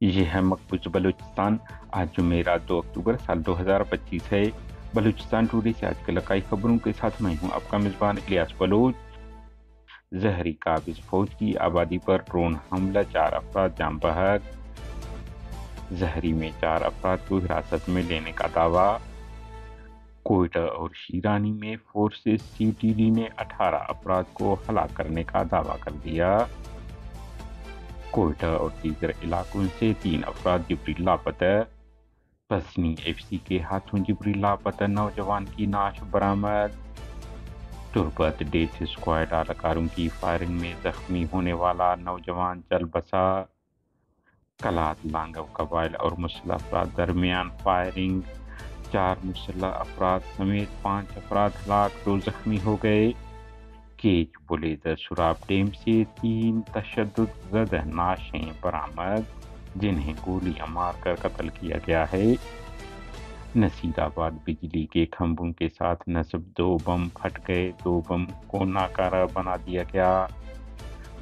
ये है मकबूज बलूचिस्तान। आज जुमेरात 2 अक्टूबर साल 2025 है। बलूचिस्तान टुडे से आज कल कई खबरों के साथ मैं हूं आपका मेजबान इलियास बलोच। जहरी काबिज फौज की आबादी पर ड्रोन हमला, 4 अफराद जाम बहक। जहरी में 4 अफराद को हिरासत में लेने का दावा। कोयटा और शीरानी में फोर्सेस सीटीडी ने 18 अफराद को हलाक करने का दावा कर दिया। कोयटा और दीगर इलाकों से 3 अफराद जिब्री लापता। पसनी एफसी के हाथों जिब्री लापता नौजवान की नाश बरामद। तुर्बत डेथ स्क्वाड अहलकारों की फायरिंग में जख्मी होने वाला नौजवान चल बसा। कलात लांगव कबाइल और मुसल्लह अफराद दरमियान फायरिंग, 4 मुसल्लह अफराद समेत 5 अफराद हलाक, 2 जख्मी हो गए। केच बुलेद सुराब डैम से 3 तशद्दुद ज़दा नाशें बरामद, जिन्हें गोलियां मारकर कत्ल किया गया है। नसीराबाद बिजली के खंभों के साथ नस्ब 2 बम फट गए, 2 बम को नाकारा बना दिया गया।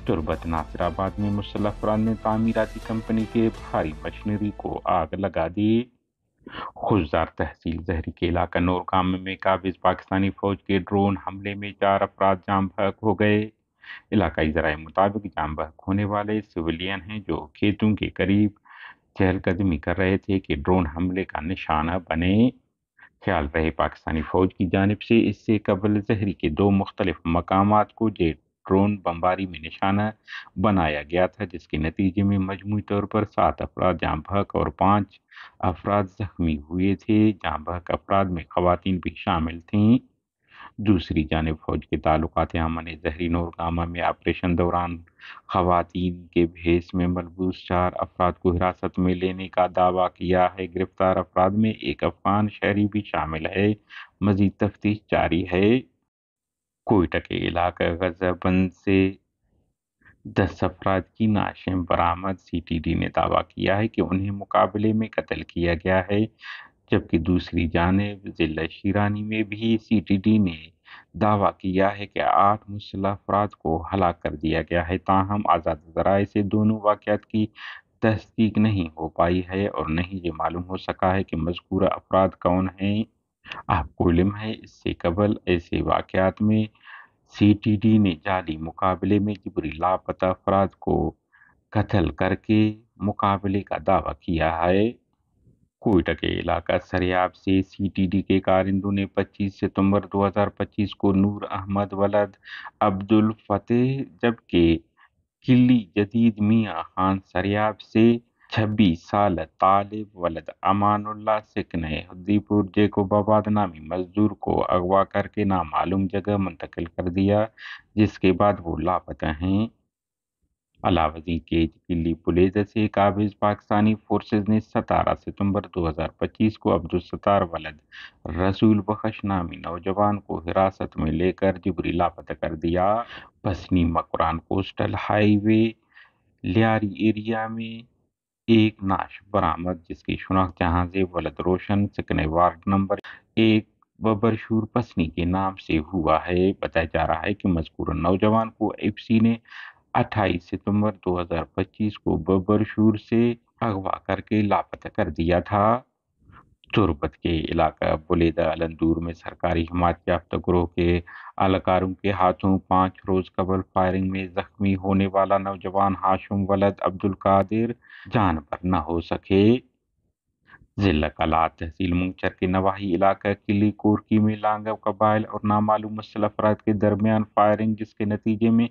तुर्बत नासिराबाद में मुसल्लह अफराद ने तामीराती कंपनी के भारी मशीनरी को आग लगा दी। खुजदार तहसील जहरी के इलाका नूरगाम में काबिज पाकिस्तानी फौज के ड्रोन हमले में 4 अफराद जाम बहक हो गए। इलाकाई जराये मुताबिक जाम बहक होने वाले सिविलियन हैं जो खेतों के करीब चहलकदमी कर रहे थे कि ड्रोन हमले का निशाना बने। ख्याल रहे पाकिस्तानी फौज की जानिब से इससे कबल जहरी के 2 मुख्तलिफ मकामात को ड्रोन बमबारी में निशाना बनाया गया था, जिसके नतीजे में मजमूई तौर पर 7 अफराद जाम बहक और 5 अफराद जख्मी हुए थे। जाम बहक अफराद में खवातीन भी शामिल थीं। दूसरी जानिब फौज के ताल्लुकात अमन जहरी नूरगामा में ऑपरेशन दौरान खवातीन के भेस में मलबूस 4 अफराद को हिरासत में लेने का दावा किया है। गिरफ्तार अफराद में एक अफगान शहरी भी शामिल है। मजीद तफ्तीश जारी है। कोयटा के इलाका गजाबंद से 10 अफराद की नाशें बरामद। सीटीडी ने दावा किया है कि उन्हें मुकाबले में कत्ल किया गया है, जबकि दूसरी जानिब जिला शीरानी में भी सीटीडी ने दावा किया है कि 8 मुसल्लह अफराद को हलाक कर दिया गया है। ताहम आज़ाद ज़राए से दोनों वाक़यात की तस्दीक नहीं हो पाई है और न ही ये मालूम हो सका है कि मज़कूरा अफराद कौन हैं। आपको इल्म है इससे कबल ऐसे वाक़यात में सीटीडी ने जाली मुकाबले में जिब्री लापता अफराद को कत्ल करके मुकाबले का दावा किया है। कोयटा के इलाका सरियाब से सीटीडी के कारिंदों ने 25 सितंबर 2025 को नूर अहमद वलद अब्दुल फतेह, जबकि किली जदीद मियां खान सरियाब से 26 साल तालिब वलद अमानुल्लाह सिकने हद्दीपुर जेकोबाबाद नामी मजदूर को अगवा करके नामालूम जगह मुंतकिल कर दिया, जिसके बाद वो लापता हैं। अलावजी के किली बुलेद से काबिज पाकिस्तानी फोर्सेज ने 17 सितंबर 2025 को अब्दुल सत्तार वलद रसूल बख्श नामी नौजवान को हिरासत में लेकर जिब्री लापता कर दिया। Pasni Makran coastal highway Lyari area में एक नाश बरामद, जिसकी शुनाख्त जहाजे वलद रोशन सिकने वार्ड नंबर 1 बबरशूर पसनी के नाम से हुआ है। बताया जा रहा है कि मजकूर नौजवान को एफसी ने 28 सितंबर 2025 को बबरशूर से अगवा करके लापता कर दिया था। तुर्बत के इलाका बुलेदा अलंदूर में सरकारी हिमायत याफ्ता गिरोह के एहलकारों के हाथों 5 रोज कबल फायरिंग में जख्मी होने वाला नौजवान हाशिम वलद अब्दुल कादिर जान पर न हो सके। जिला कलात तहसील मुंगचर के नवाही इलाका किली कोरकी में लांगव कबाइल और नामालूम मुसल्लह अफराद के दरमियान फायरिंग, जिसके नतीजे में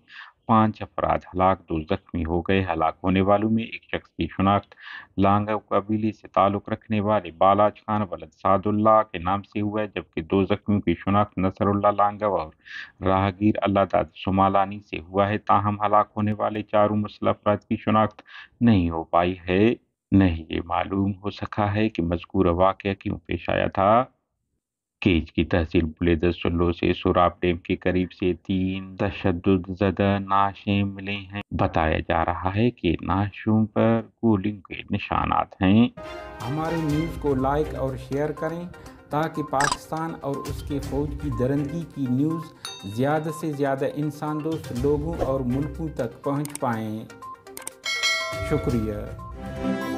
5 अफराद हलाक, 2 जख्मी हो गए। हलाक होने वालों में एक शख्स की शुनाख्त लांगव कबीले से ताल्लुक रखने वाले बालाज खान वलद सादुल्लाह के नाम से हुआ है, जबकि 2 जख्मियों की शुनाख्त नसरुल्लाह लांगव और राहगीर अल्लाहदाद सुमालानी से हुआ है। ताहम हलाक होने वाले 4 मुसल्लह अफराद की शुनाख्त नहीं हो पाई है। नहीं ये मालूम हो सका है कि मज़कूरा वाक़या क्यों पेश आया था। केज की तहसील बुलेद सुल्लो से सुराब डैम के करीब से 3 तशद्दुद ज़दा नाशें मिले हैं। बताया जा रहा है कि नाशों पर गोलियों के निशानात हैं। हमारे न्यूज़ को लाइक और शेयर करें ताकि पाकिस्तान और उसके फ़ौज की दरंदगी की न्यूज़ ज़्यादा से ज़्यादा इंसान दोस्त लोगों और मुल्कों तक पहुँच पाएँ। शुक्रिया।